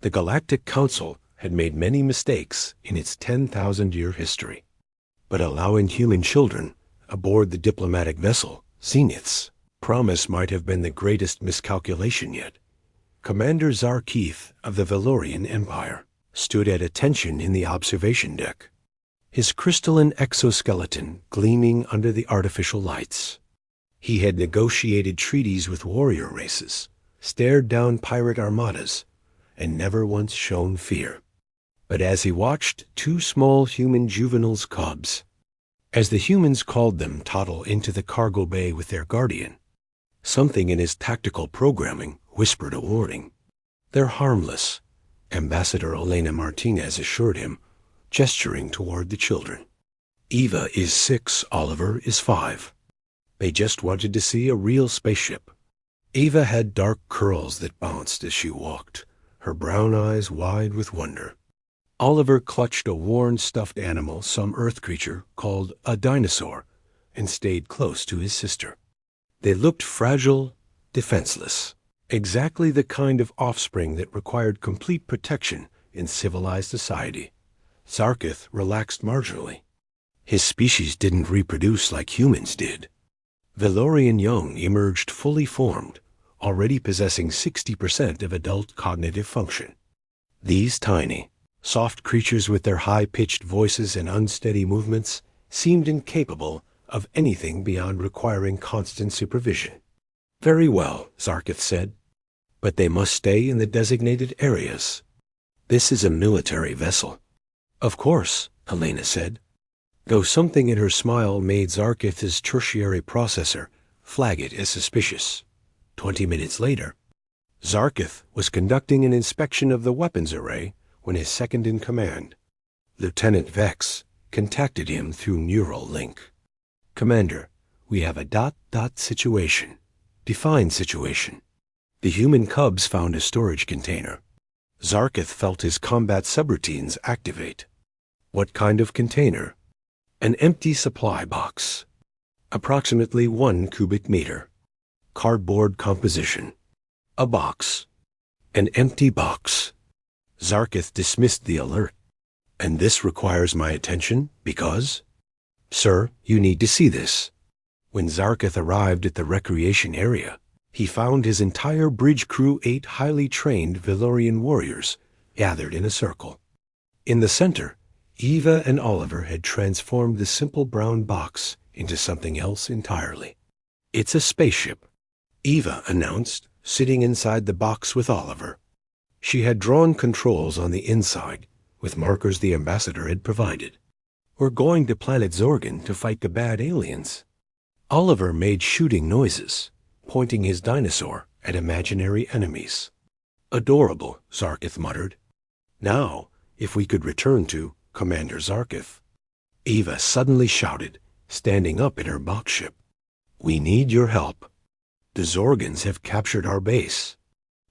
The Galactic Council had made many mistakes in its 10,000-year history, but allowing human children aboard the diplomatic vessel, Zenith's promise might have been the greatest miscalculation yet. Commander Zarkeith of the Valorian Empire stood at attention in the observation deck, his crystalline exoskeleton gleaming under the artificial lights. He had negotiated treaties with warrior races, stared down pirate armadas, and never once shown fear. But as he watched two small human juveniles cubs, as the humans called them, toddle into the cargo bay with their guardian, something in his tactical programming whispered a warning. "They're harmless," Ambassador Elena Martinez assured him, gesturing toward the children. "Eva is 6, Oliver is 5. They just wanted to see a real spaceship." Eva had dark curls that bounced as she walked, her brown eyes wide with wonder. Oliver clutched a worn stuffed animal, some Earth creature called a dinosaur, and stayed close to his sister. They looked fragile, defenseless, exactly the kind of offspring that required complete protection in civilized society. Zarkeith relaxed marginally. His species didn't reproduce like humans did. Valorian young emerged fully formed, already possessing 60% of adult cognitive function. These tiny, soft creatures with their high-pitched voices and unsteady movements seemed incapable of anything beyond requiring constant supervision. "Very well," Zarkeith said, "but they must stay in the designated areas. This is a military vessel." "Of course," Elena said, though something in her smile made Zarkeith's tertiary processor flag it as suspicious. 20 minutes later, Zarkeith was conducting an inspection of the weapons array when his second-in-command, Lieutenant Vex, contacted him through neural link. "Commander, we have a ... situation. Defined situation. The human cubs found a storage container." Zarkeith felt his combat subroutines activate. "What kind of container?" "An empty supply box. Approximately 1 cubic meter. Cardboard composition. A box. An empty box." Zarkeith dismissed the alert. "And this requires my attention because—" "Sir, you need to see this." When Zarkeith arrived at the recreation area, he found his entire bridge crew 8 highly trained Valorian warriors gathered in a circle. In the center, Eva and Oliver had transformed the simple brown box into something else entirely. "It's a spaceship," Eva announced, sitting inside the box with Oliver. She had drawn controls on the inside, with markers the ambassador had provided. "We're going to planet Zorgan to fight the bad aliens." Oliver made shooting noises, pointing his dinosaur at imaginary enemies. "Adorable," Zarkeith muttered. "Now, if we could return to Commander Zarkeith." Eva suddenly shouted, standing up in her box ship. "We need your help. The Zorgans have captured our base."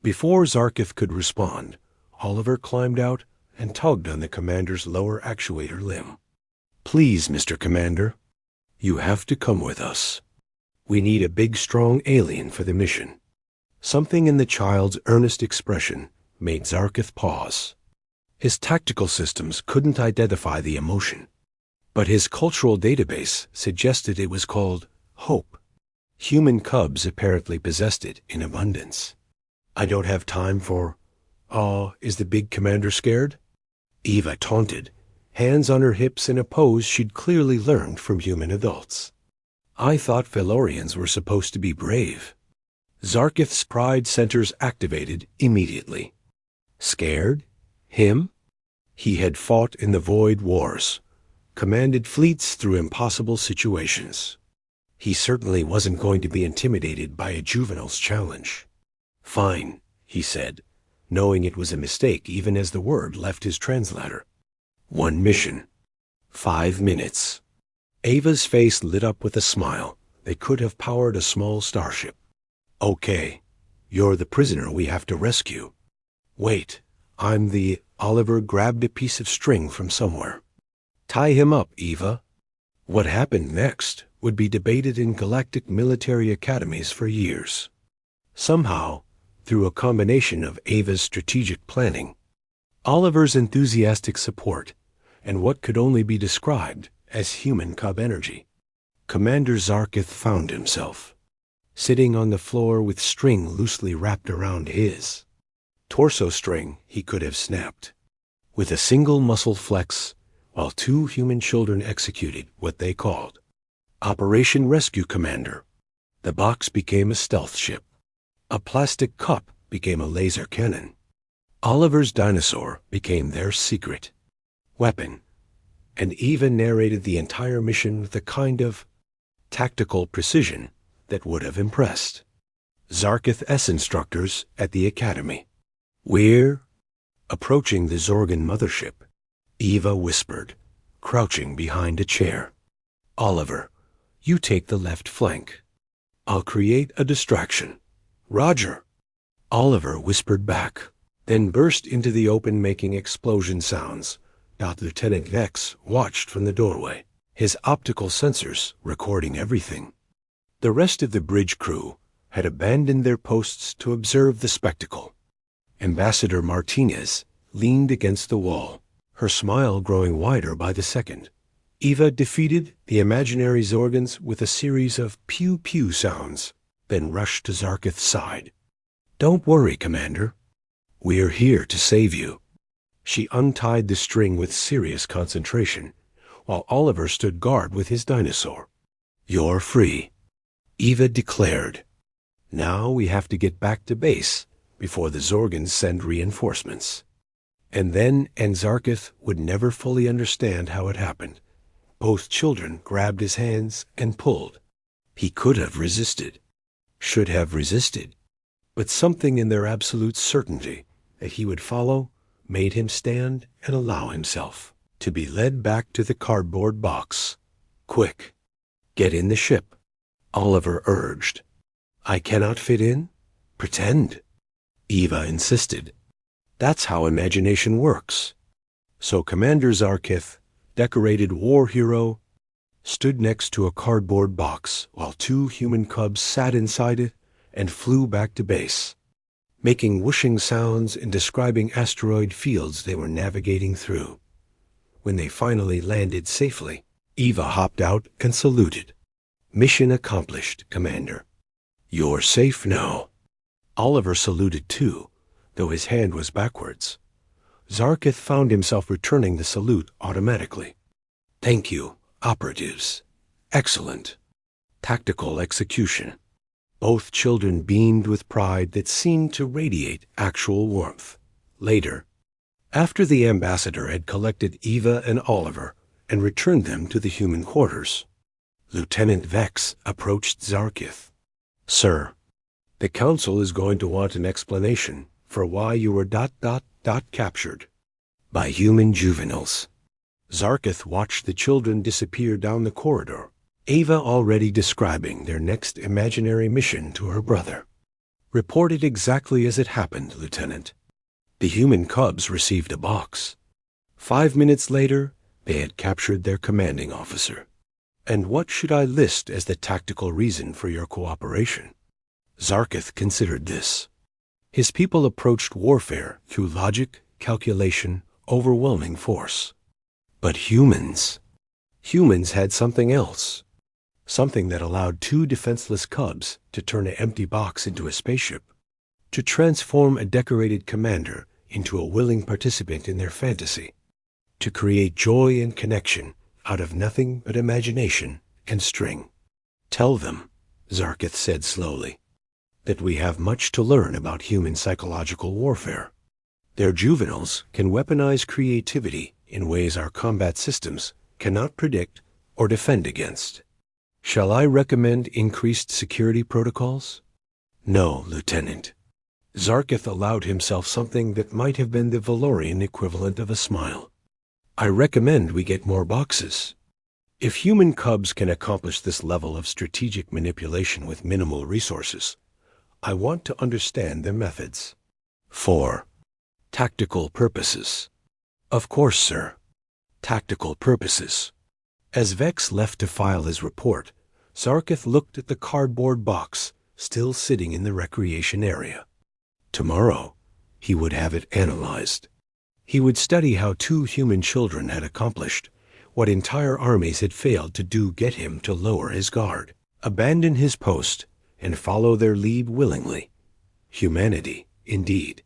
Before Zarkeith could respond, Oliver climbed out and tugged on the commander's lower actuator limb. "Please, Mr. Commander, you have to come with us. We need a big, strong alien for the mission." Something in the child's earnest expression made Zarkeith pause. His tactical systems couldn't identify the emotion, but his cultural database suggested it was called hope. Human cubs apparently possessed it in abundance. "I don't have time for— is the big commander scared?" Eva taunted, hands on her hips in a pose she'd clearly learned from human adults. "I thought Valorians were supposed to be brave." Zarkeith's pride centers activated immediately. Scared? Him? He had fought in the Void Wars, commanded fleets through impossible situations. He certainly wasn't going to be intimidated by a juvenile's challenge. "Fine," he said, knowing it was a mistake even as the word left his translator. "One mission. 5 minutes." Ava's face lit up with a smile that could have powered a small starship. "Okay, you're the prisoner we have to rescue." "Wait, I'm the—" Oliver grabbed a piece of string from somewhere. "Tie him up, Eva." What happened next would be debated in galactic military academies for years. Somehow, through a combination of Ava's strategic planning, Oliver's enthusiastic support, and what could only be described as human cub energy, Commander Zarkith found himself sitting on the floor with string loosely wrapped around his torso, string he could have snapped with a single muscle flex, while two human children executed what they called Operation Rescue Commander. The box became a stealth ship. A plastic cup became a laser cannon. Oliver's dinosaur became their secret weapon, and Eva narrated the entire mission with a kind of tactical precision that would have impressed Zarkith S instructors at the academy. "We're approaching the Zorgan mothership," Eva whispered, crouching behind a chair. "Oliver, you take the left flank. I'll create a distraction." "Roger," Oliver whispered back, then burst into the open, making explosion sounds. Lieutenant Vex watched from the doorway, his optical sensors recording everything. The rest of the bridge crew had abandoned their posts to observe the spectacle. Ambassador Martinez leaned against the wall, her smile growing wider by the second. Eva defeated the imaginary Zorgans with a series of pew-pew sounds, then rushed to Zarkith's side. "Don't worry, Commander. We're here to save you." She untied the string with serious concentration, while Oliver stood guard with his dinosaur. "You're free," Eva declared. "Now we have to get back to base before the Zorgans send reinforcements." And Zarkith would never fully understand how it happened. Both children grabbed his hands and pulled. He could have resisted, should have resisted, but something in their absolute certainty that he would follow made him stand and allow himself to be led back to the cardboard box. "Quick, get in the ship," Oliver urged. "I cannot fit in? Pretend," Eva insisted. "That's how imagination works." So Commander Zarkith, decorated war hero, stood next to a cardboard box while two human cubs sat inside it and flew back to base, making whooshing sounds and describing asteroid fields they were navigating through. When they finally landed safely, Eva hopped out and saluted. "Mission accomplished, Commander." "You're safe now." Oliver saluted too, though his hand was backwards. Zarkith found himself returning the salute automatically. "Thank you, operatives. Excellent. Tactical execution." Both children beamed with pride that seemed to radiate actual warmth. Later, after the ambassador had collected Eva and Oliver and returned them to the human quarters, Lieutenant Vex approached Zarkith. "Sir, the Council is going to want an explanation for why you were captured by human juveniles." Zarkith watched the children disappear down the corridor, Eva already describing their next imaginary mission to her brother. "Report it exactly as it happened, Lieutenant." The human cubs received a box. 5 minutes later, they had captured their commanding officer. "And what should I list as the tactical reason for your cooperation?" Zarkith considered this. His people approached warfare through logic, calculation, overwhelming force. But humans had something else. Something that allowed two defenseless cubs to turn an empty box into a spaceship, to transform a decorated commander into a willing participant in their fantasy, to create joy and connection out of nothing but imagination and string. "Tell them," Zarkith said slowly, "that we have much to learn about human psychological warfare. Their juveniles can weaponize creativity in ways our combat systems cannot predict or defend against. Shall I recommend increased security protocols?" "No, Lieutenant." Zarkith allowed himself something that might have been the Valorian equivalent of a smile. "I recommend we get more boxes. If human cubs can accomplish this level of strategic manipulation with minimal resources, I want to understand their methods." "For tactical purposes." "Of course, sir. Tactical purposes." As Vex left to file his report, Zarkith looked at the cardboard box still sitting in the recreation area. Tomorrow, he would have it analyzed. He would study how 2 human children had accomplished what entire armies had failed to do, get him to lower his guard, abandon his post, and follow their lead willingly. Humanity, indeed,